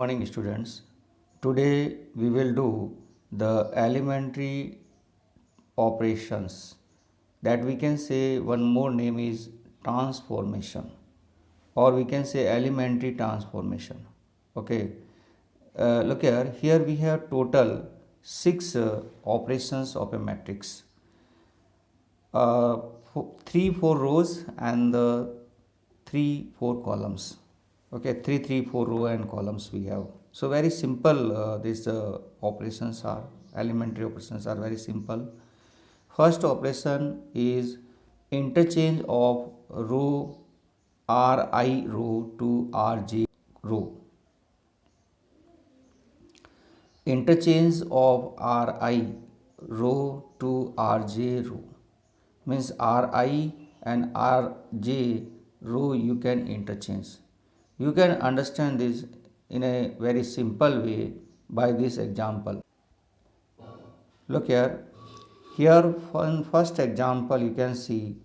Morning students. Today we will do the elementary operations that we can say one more name is transformation, or we can say elementary transformation. Okay. Look here we have total six operations of a matrix. uh, 3 4 rows and three four columns. Okay, three four row and columns we have. So very simple, these operations are elementary operations are very simple. First operation is interchange of row ri row to rj row. Interchange of ri row to rj row means ri and rj row you can interchange. You can understand this in a very simple way by this example. Look here for first example you can see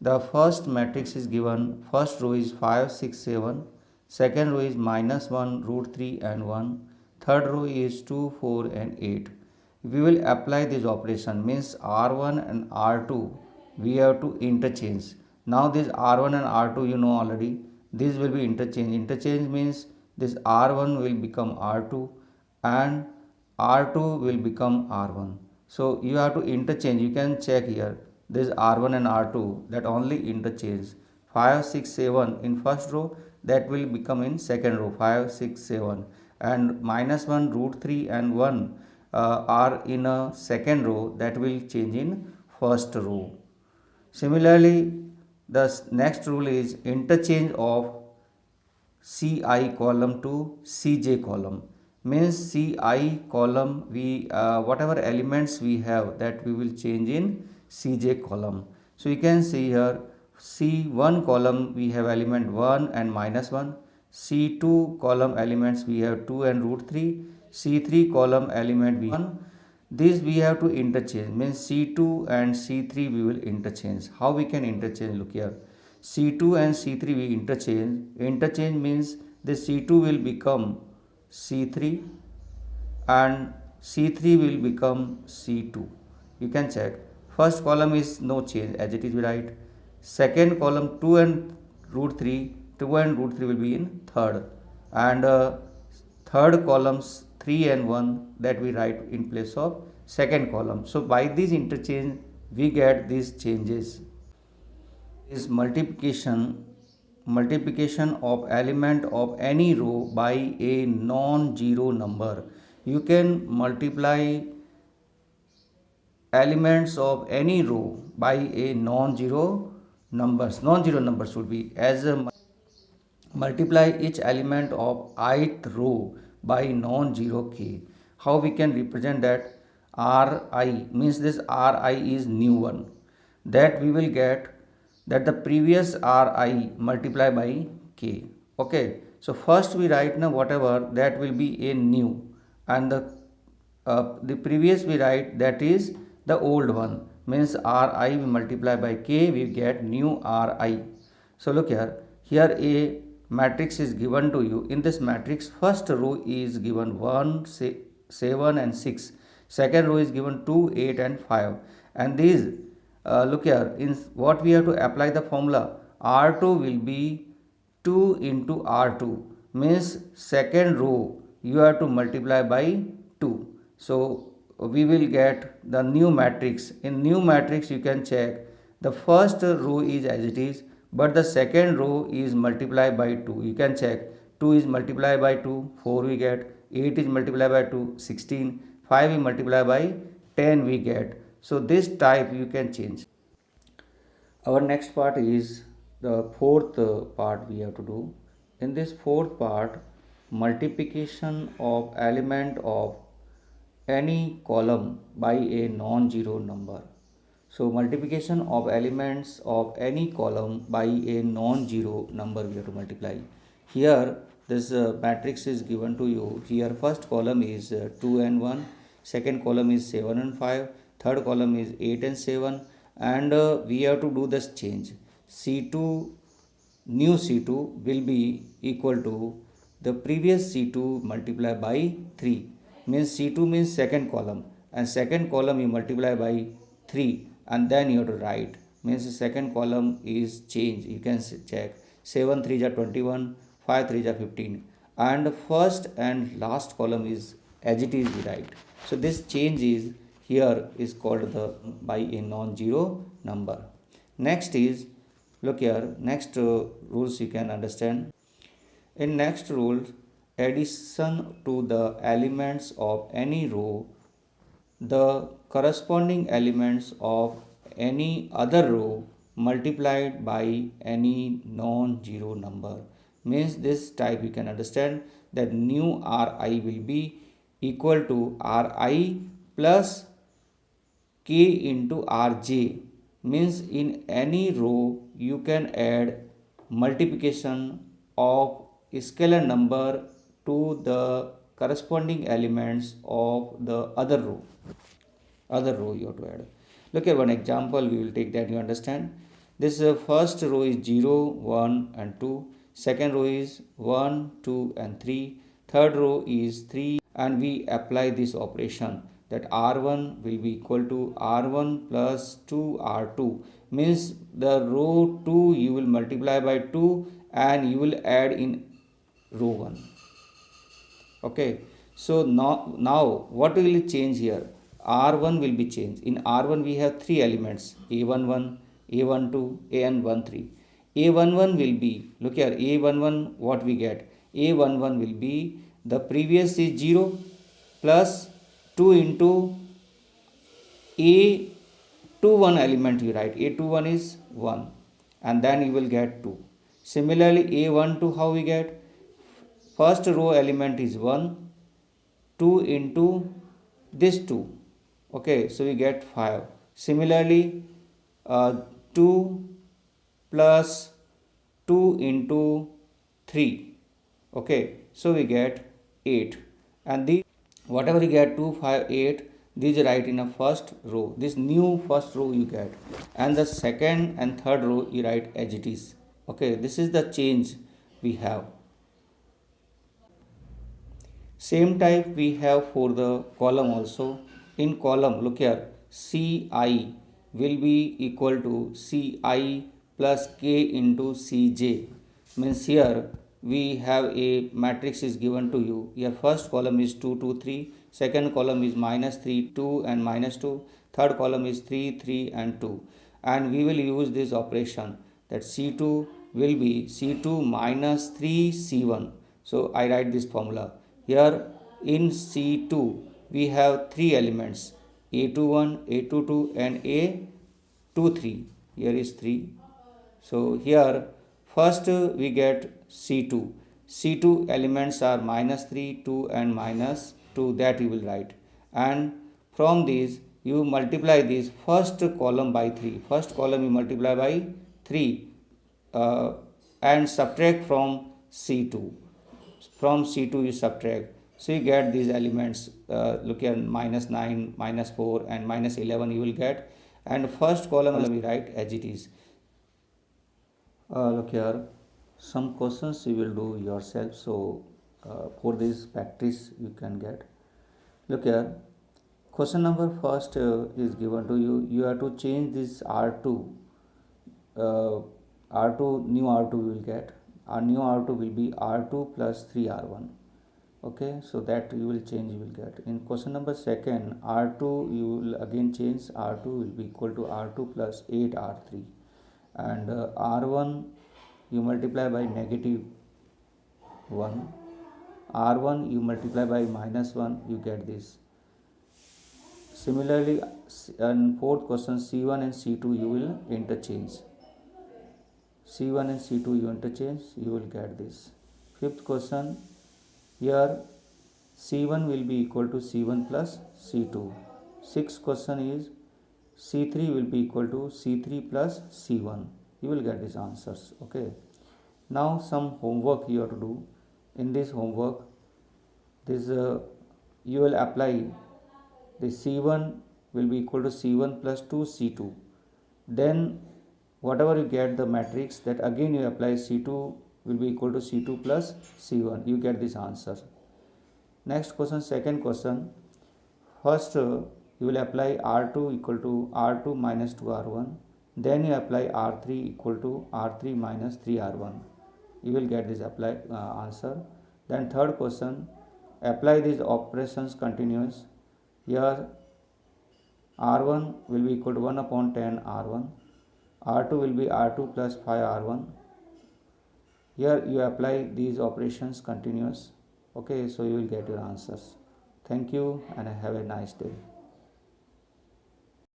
the first matrix is given. First row is 5 6 7, second row is -1 root 3 and 1, third row is 2 4 and 8. We will apply this operation means r1 and r2 we have to interchange. Now this r1 and r2 you know already, this will be interchange means this r1 will become r2 and r2 will become r1. So you have to interchange. You can check here this r1 and r2 that only interchange. 5 6 7 in first row that will become in second row 5 6 7, and -1 root 3 and 1 are in a second row that will change in first row. Similarly, the next rule is interchange of ci column to cj column means ci column we whatever elements we have that we will change in cj column. So you can see here c1 column we have element 1 and -1, c2 column elements we have 2 and root 3, c3 column element we 1. This we have to interchange means c2 and c3 we will interchange. How we can interchange? Look here, c2 and c3 we interchange means the c2 will become c3 and c3 will become c2. You can check. First column is no change as it is, right? Second column 2 and root 3, 2 and root 3 will be in third, and third columns 3 and 1 that we write in place of second column. So by this interchange we get these changes. Is multiplication of element of any row by a non-zero number. You can multiply elements of any row by a non-zero numbers should be as a multiply each element of ith row by non-zero k. How we can represent that? Ri means this ri is new one that we will get that the previous ri multiply by k. Okay, so first we write now whatever that will be a new, and the previous we write that is the old one means ri we multiply by k we get new ri. So look here a matrix is given to you. In this matrix first row is given 1 7 and 6, second row is given 2 8 and 5, and these look here in what we have to apply the formula. R2 will be 2 into R2 means second row you have to multiply by 2. So we will get the new matrix. In new matrix you can check the first row is as it is, but the second row is multiplied by 2. You can check 2 is multiplied by 2 4 we get, 8 is multiplied by 2 16, 5 is multiplied by 10 we get. So this type you can change. Our next part is the fourth part we have to do. In this fourth part, multiplication of element of any column by a non-zero number. So multiplication of elements of any column by a non-zero number we have to multiply. Here this matrix is given to you. Here first column is 2 and 1, second column is 7 and 5, third column is 8 and 7, and we have to do this change. C2 new C2 will be equal to the previous C2 multiply by 3, means C2 means second column, and second column you multiply by 3 and then you have to write, means the second column is changed. You can check 7 3 are 21, 5 3 are 15, and the first and last column is as it is we write. So this change is here is called the by a non-zero number. Next is, look here, next rules you can understand. In next rule, addition to the elements of any row, the corresponding elements of any other row multiplied by any non-zero number. Means this type you can understand that new Ri will be equal to Ri plus k into Rj. Means in any row you can add multiplication of scalar number to the corresponding elements of the other row you have to add. Look at one example, we will take that you understand. This first row is 0 1 and 2, second row is 1 2 and 3, third row is 3, and we apply this operation that r1 will be equal to r1 plus 2r2, means the row 2 you will multiply by 2 and you will add in row 1. Okay, so now what will change here? R1 will be changed. In R1 we have three elements, A11, A12, AN13. A11 will be, look here, A11 what we get? A11 will be, the previous is 0 plus 2 into A21 element you write. A21 is 1 and then you will get 2. Similarly A12 how we get? First row element is 1, 2 into this 2. Okay, so we get 5. Similarly 2 plus 2 into 3. Okay, so we get 8, and the whatever you get 2 5 8, these write in a first row. This new first row you get, and the second and third row you write as it is. Okay, this is the change we have. Same type we have for the column also. In column, look here, Ci will be equal to Ci plus k into Cj. Means here we have a matrix is given to you. Your first column is 2 2 3, second column is minus 3 2 and minus 2, third column is 3 3 and 2, and we will use this operation that C2 will be C2 minus 3 C1. So I write this formula. Here in C2 we have three elements, A21, A22 and A23. Here is 3. So here first we get C2. C2 elements are minus 3, 2 and minus 2, that you will write. And from these you multiply this first column by 3. First column you multiply by 3 and subtract from C2. From C2 you subtract, so you get these elements. Look here, minus 9, minus 4 and minus 11 you will get, and first column we write as it is. Look here, some questions you will do yourself, so for this practice you can get. Look here, question number first is given to you. You have to change this R2. R2, new R2 you will get. Our new R2 will be R2 plus 3R1. Okay, so that you will change, you will get. In question number second, R2 you will again change. R2 will be equal to R2 plus 8R3, and R1 you multiply by negative 1, R1 you multiply by minus 1, you get this. Similarly in fourth question, C1 and C2 you will interchange. C1 and C2 you interchange, you will get this. Fifth question, here C1 will be equal to C1 plus C2. Sixth question is C3 will be equal to C3 plus C1. You will get these answers. Okay. Now some homework you have to do. In this homework, this you will apply the C1 will be equal to C1 plus 2 C2. Then whatever you get the matrix, that again you apply C2 will be equal to C2 plus C1. You get this answer. Next question, second question. First, you will apply R2 equal to R2 minus 2R1. Then you apply R3 equal to R3 minus 3R1. You will get this answer. Then third question, apply these operations continuous. Here R1 will be equal to 1 upon 10 R1. R2 will be R2 plus 5 R1. Here you apply these operations continuous. Okay, so you will get your answers. Thank you and have a nice day.